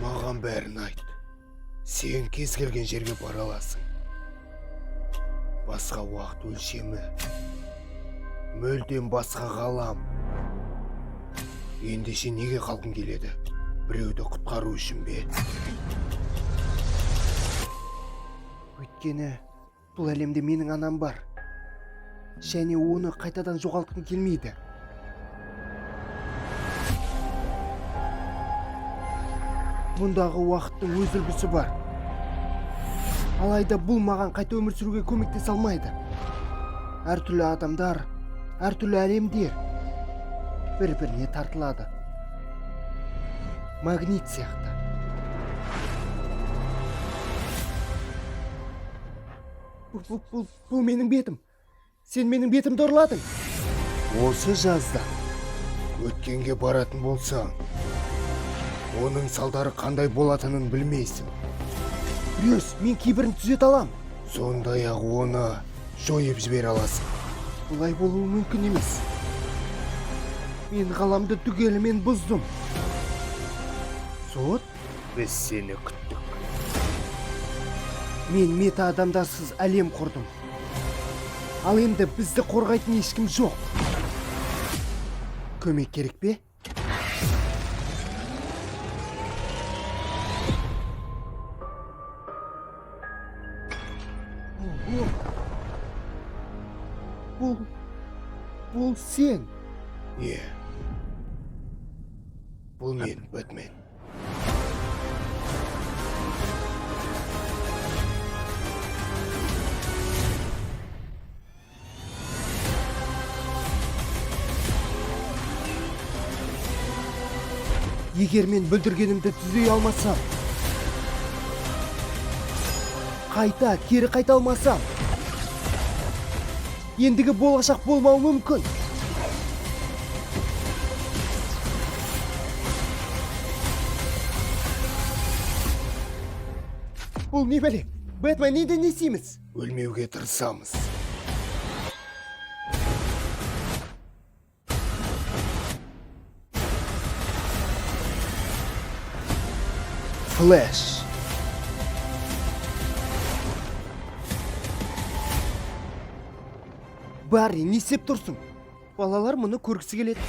Маған бәрін айт. Сен кез келген жерге бара аласың. Басқа уақыт өлшемі. Мүлдем басқа ғалам. Ендеше неге қалғың келеді? Біреуді құтқару үшін бе? Өйткені бұл әлемде менің анам бар. Және оны қайтадан жоғалтқым келмейді. Мұндағы уақыттың өз үлгісі бар. Алайда бұл маған қайта өмір сүруге көмектесе алмайды. Әртүрлі адамдар, әртүрлі әлемдер бір-біріне тартылады. Магнит сияқты. Бұл менің бетім. Сен менің бетімді ұрладың. Осы жазда өткенге баратын болсаң, оның салдары қандай болатынын білмейсің. Брюс, мен кейбірін түзете алам. Сондай-ақ оны жойып жібере аласың. Бұлай болуы мүмкін емес. Мен ғаламды түгелімен бұздым. Сот, біз сені күттік. Мен мета адамдарсыз әлем құрдым. Ал енді бізді қорғайтын ешкім жоқ. Көмек керек пе? Бұл сен. Бұл мен, Бэтмен. Егер мен бүлдіргенімді түзей алмасам, кері қайта алмасам, ендігі болашақ болмауы мүмкін. Бұл не бәле? Бэтмен, неден несейміз? Өлмеуге тырысамыз. Флэш. Барри, не істеп тұрсың? Балалар мұны көргісі келеді.